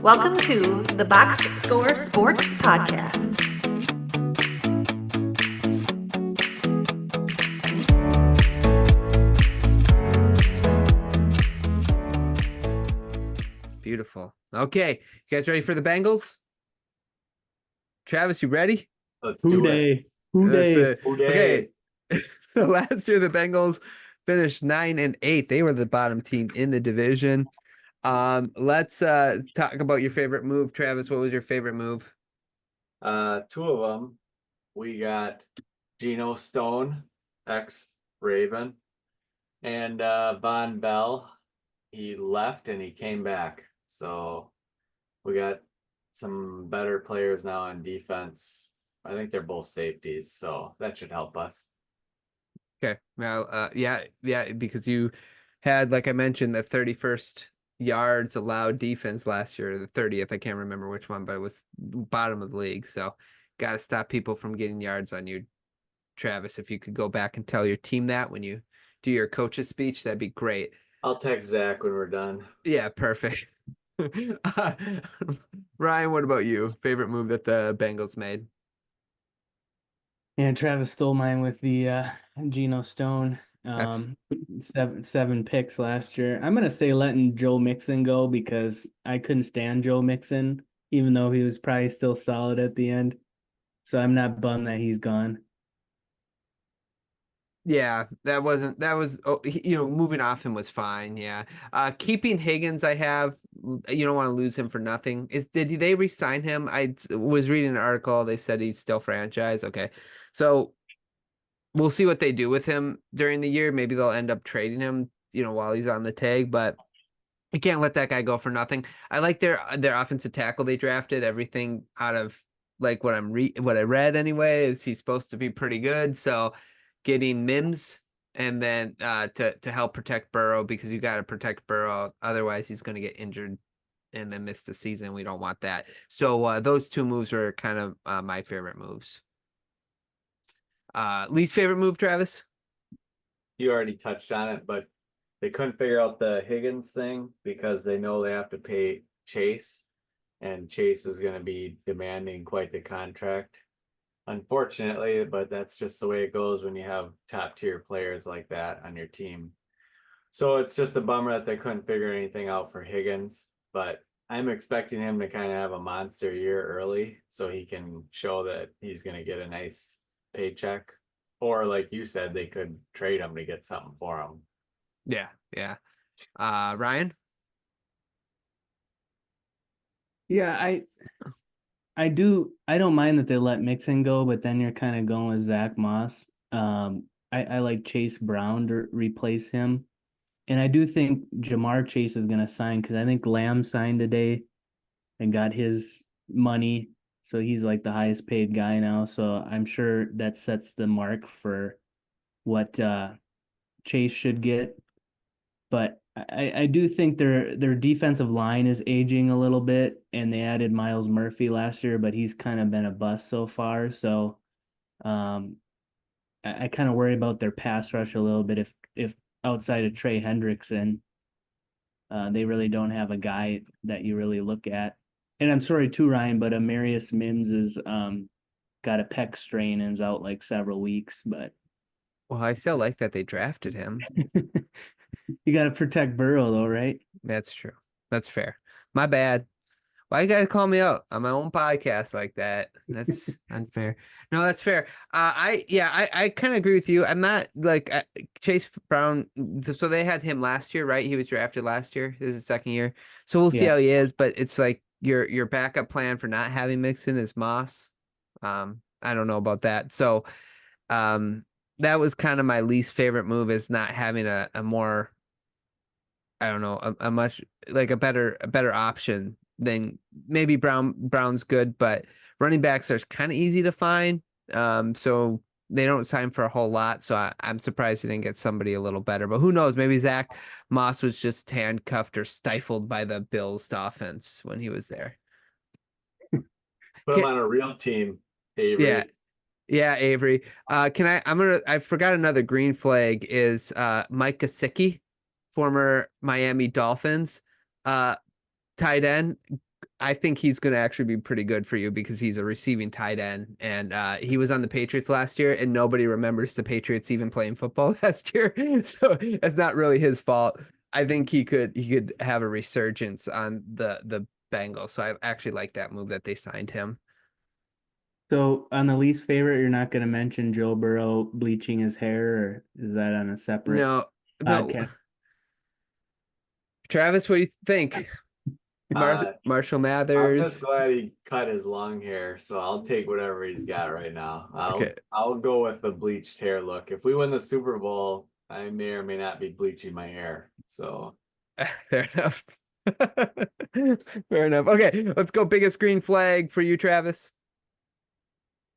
Welcome to the Box Score Sports Podcast. Beautiful. Okay, you guys ready for the Bengals? Travis, you ready? Let's do it. Okay. So last year the Bengals finished 9-8. They were the bottom team in the division. Let's talk about your favorite move. Travis, what was your favorite move? Two of them. We got Geno Stone, ex-Raven, and Von Bell. He left and he came back. So we got some better players now on defense. I think they're both safeties, so that should help us. Okay. Now, yeah, because you had, like I mentioned, the 31st yards allowed defense last year, the 30th. I can't remember which one, but it was bottom of the league. So got to stop people from getting yards on you, Travis. If you could go back and tell your team that when you do your coach's speech, that'd be great. I'll text Zach when we're done. Yeah, perfect. Ryan, what about you? Favorite move that the Bengals made? Yeah, Travis stole mine with the Geno Stone. Seven picks last year. I'm gonna say letting Joe Mixon go because I couldn't stand Joe Mixon, even though he was probably still solid at the end. So I'm not bummed that he's gone. Yeah, moving off him was fine. Yeah. Keeping Higgins, you don't want to lose him for nothing. Did they re-sign him? I was reading an article. They said he's still franchised. Okay. So we'll see what they do with him during the year. Maybe they'll end up trading him, while he's on the tag, but you can't let that guy go for nothing. I like their offensive tackle they drafted. Everything out of like what I read anyway is he's supposed to be pretty good. So getting Mims and then to help protect Burrow, because you got to protect Burrow, otherwise he's going to get injured and then miss the season. We don't want that. So those two moves were kind of my favorite moves. Least favorite move, Travis? You already touched on it, but they couldn't figure out the Higgins thing because they know they have to pay Chase, and Chase is going to be demanding quite the contract. Unfortunately, but that's just the way it goes when you have top tier players like that on your team. So it's just a bummer that they couldn't figure anything out for Higgins, but I'm expecting him to kind of have a monster year early so he can show that he's going to get a nice paycheck. Or like you said, they could trade him to get something for him. Yeah. Ryan? Yeah, I don't mind that they let Mixon go, but then you're kind of going with Zach Moss. I like Chase Brown to replace him. And I do think Jamar Chase is gonna sign because I think Lamb signed today and got his money. So he's like the highest paid guy now. So I'm sure that sets the mark for what Chase should get. But I do think their defensive line is aging a little bit, and they added Miles Murphy last year, but he's kind of been a bust so far. So I kind of worry about their pass rush a little bit if outside of Trey Hendrickson, they really don't have a guy that you really look at. And I'm sorry too, Ryan, but Amarius Mims is got a pec strain and is out like several weeks. But Well, I still like that they drafted him. you got to protect Burrow though, right? That's true. That's fair. My bad. Why you gotta call me out on my own podcast like that? That's unfair. No, that's fair. I kind of agree with you. I'm not like Chase Brown. So they had him last year, right? He was drafted last year. This is his second year. So we'll see how he is. But it's like your backup plan for not having Mixon is Moss. I don't know about that. So that was kind of my least favorite move, is not having a more, I don't know, a much like a better option. Then maybe Brown's good, but running backs are kind of easy to find. So they don't sign for a whole lot. So I'm surprised they didn't get somebody a little better. But who knows? Maybe Zach Moss was just handcuffed or stifled by the Bills' offense when he was there. Put him on a real team, Avery. Yeah, Avery. I forgot another green flag is Mike Gesicki, former Miami Dolphins. Tight end, I think he's going to actually be pretty good for you because he's a receiving tight end, and he was on the Patriots last year, and nobody remembers the Patriots even playing football last year, so it's not really his fault. I think he could have a resurgence on the Bengals, so I actually like that move that they signed him. So on the least favorite, you're not going to mention Joe Burrow bleaching his hair, or is that on a separate No, no, podcast? Travis, what do you think? Marshall I'm Mathers. just glad he cut his long hair, so I'll take whatever he's got right now. I'll Okay, I'll go with the bleached hair look. If we win the Super Bowl, I may or may not be bleaching my hair. So fair enough. Fair enough. Okay, let's go. Biggest green flag for you, Travis.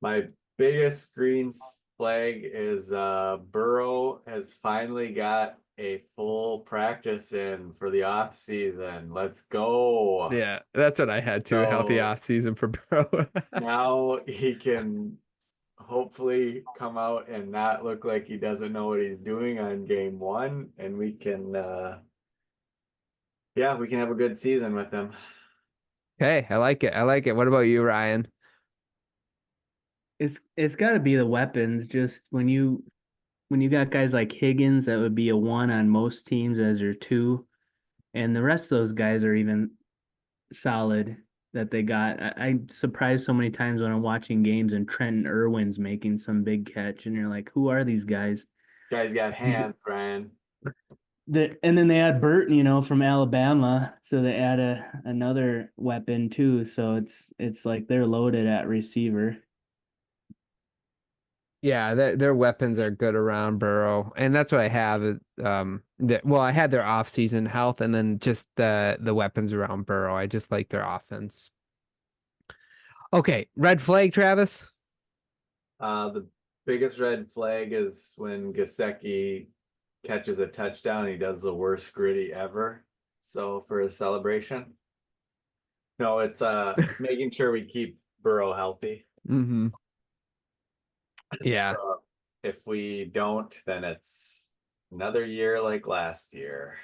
my biggest green flag is Burrow has finally got a full practice in for the off season. Let's go. Yeah, that's what I had too. Healthy So off season for Burrow. now he can hopefully come out and not look like he doesn't know what he's doing on game one, and we can yeah, we can have a good season with him. Okay, I like it. I like it. What about you, Ryan? It's got to be the weapons. Just when you got guys like Higgins, that would be a one on most teams as your two, and the rest of those guys are even solid that they got. I'm surprised so many times when I'm watching games and Trenton Irwin's making some big catch, and you're like, who are these guys? Guys got hands, Brian. And then they add Burton, from Alabama, so they add another weapon too. So it's like they're loaded at receiver. Yeah, their weapons are good around Burrow, and that's what I have. Well, I had their off-season health, and then just the weapons around Burrow. I just like their offense. Okay, red flag, Travis. The biggest red flag is when Gasecki catches a touchdown. He does the worst gritty ever. So for his celebration, no, it's making sure we keep Burrow healthy. Mm-hmm. Yeah. So if we don't, then it's another year like last year.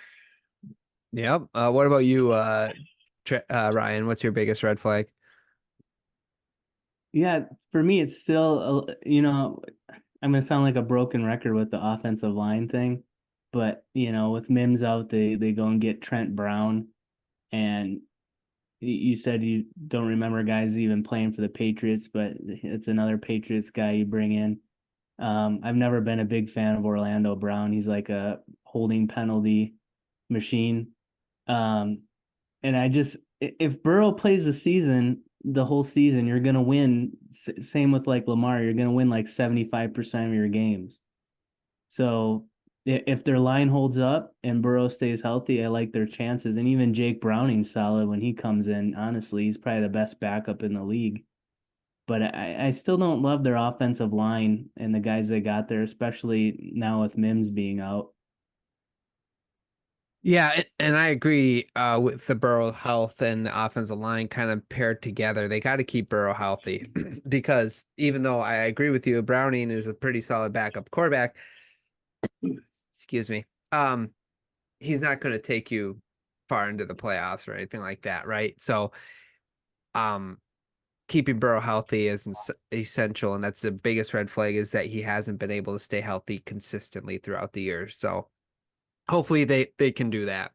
Yep. What about you, Ryan? What's your biggest red flag? Yeah, for me, it's still, I'm gonna sound like a broken record with the offensive line thing, but with Mims out, they go and get Trent Brown, and you said you don't remember guys even playing for the Patriots, but it's another Patriots guy you bring in. I've never been a big fan of Orlando Brown. He's like a holding penalty machine. Um, and if Burrow plays the whole season, you're gonna win. Same with like Lamar, you're gonna win like 75% of your games. So if their line holds up and Burrow stays healthy, I like their chances. And even Jake Browning's solid when he comes in. Honestly, he's probably the best backup in the league. But I still don't love their offensive line and the guys they got there, especially now with Mims being out. Yeah, and I agree with the Burrow health and the offensive line kind of paired together. They got to keep Burrow healthy because even though I agree with you, Browning is a pretty solid backup quarterback. Excuse me. He's not going to take you far into the playoffs or anything like that, right? So, um, keeping Burrow healthy is essential, and that's the biggest red flag is that he hasn't been able to stay healthy consistently throughout the year. So hopefully they can do that.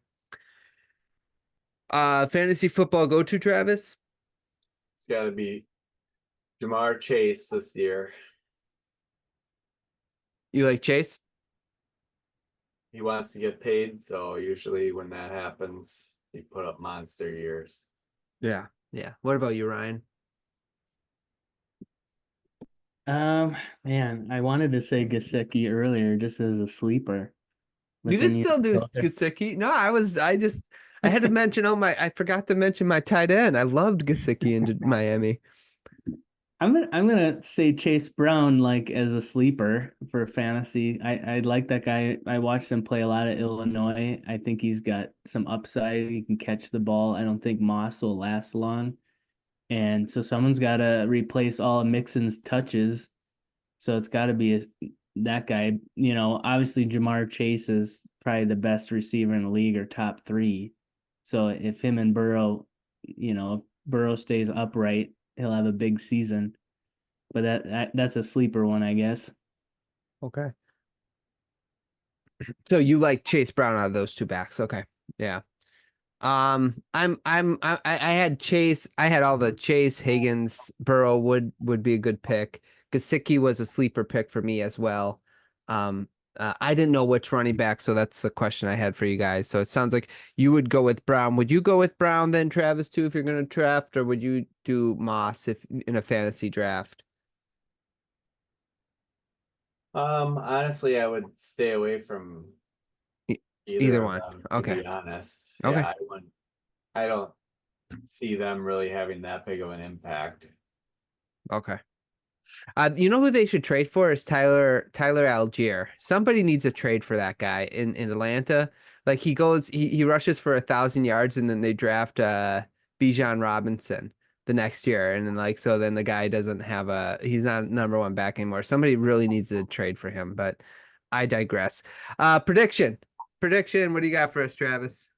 Fantasy football go to Travis. It's got to be Jamar Chase this year. You like Chase? He wants to get paid, so usually when that happens, he put up monster years. Yeah. Yeah. What about you, Ryan? Man, I wanted to say Gasecki earlier just as a sleeper, You but can then you still do Gesicki. No, I had to mention I forgot to mention my tight end. I loved Gesicki in Miami. I'm gonna say Chase Brown like as a sleeper for fantasy. I like that guy. I watched him play a lot at Illinois. I think he's got some upside. He can catch the ball. I don't think Moss will last long. And so someone's got to replace all of Mixon's touches. So it's got to be that guy. Obviously Jamar Chase is probably the best receiver in the league or top three. So if him and Burrow, Burrow stays upright, he'll have a big season. But that's a sleeper one, I guess. Okay. So you like Chase Brown out of those two backs? Okay. Yeah. I had Chase. I had all the Chase, Higgins, Burrow would be a good pick. Gesicki was a sleeper pick for me as well. I didn't know which running back, so that's the question I had for you guys. So it sounds like you would go with Brown. Would you go with Brown then, Travis, too, if you're going to draft, or would you do Moss if in a fantasy draft? Honestly, I would stay away from Either of one. them, Okay. to be honest. Okay. Yeah, I don't see them really having that big of an impact. Okay. You know who they should trade for is Tyler Algier. Somebody needs a trade for that guy in Atlanta. Like he rushes for 1,000 yards and then they draft Bijan Robinson the next year, and then the guy doesn't have he's not number one back anymore. Somebody really needs to trade for him, but I digress. Prediction. What do you got for us, Travis?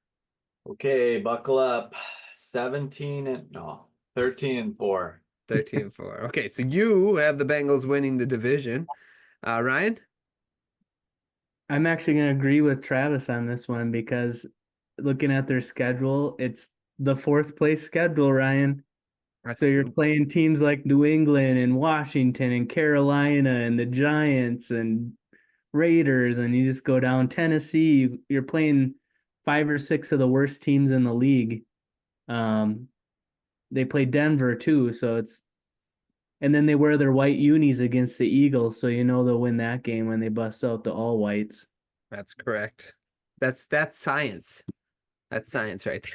Okay, buckle up. 13-4. 13-4. Okay, so you have the Bengals winning the division. Ryan? I'm actually going to agree with Travis on this one because looking at their schedule, it's the 4th place schedule, Ryan. So you're playing teams like New England and Washington and Carolina and the Giants and Raiders, and you just go down Tennessee. You're playing 5 or 6 of the worst teams in the league. They play Denver too, and then they wear their white unis against the Eagles, so they'll win that game when they bust out the all whites. That's correct. That's science. That's science right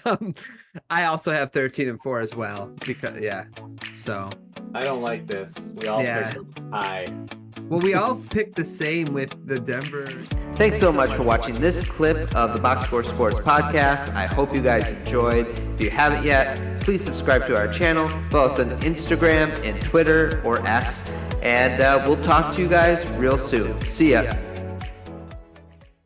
there. I also have 13-4 as well because so I don't like this. We all picked high. Well, we all picked the same with the Denver. Thanks so much for watching this clip of the Box Score Sports podcast. I hope you guys enjoyed. If you haven't yet, please subscribe to our channel. Follow us on Instagram and Twitter or X. And we'll talk to you guys real soon. See ya.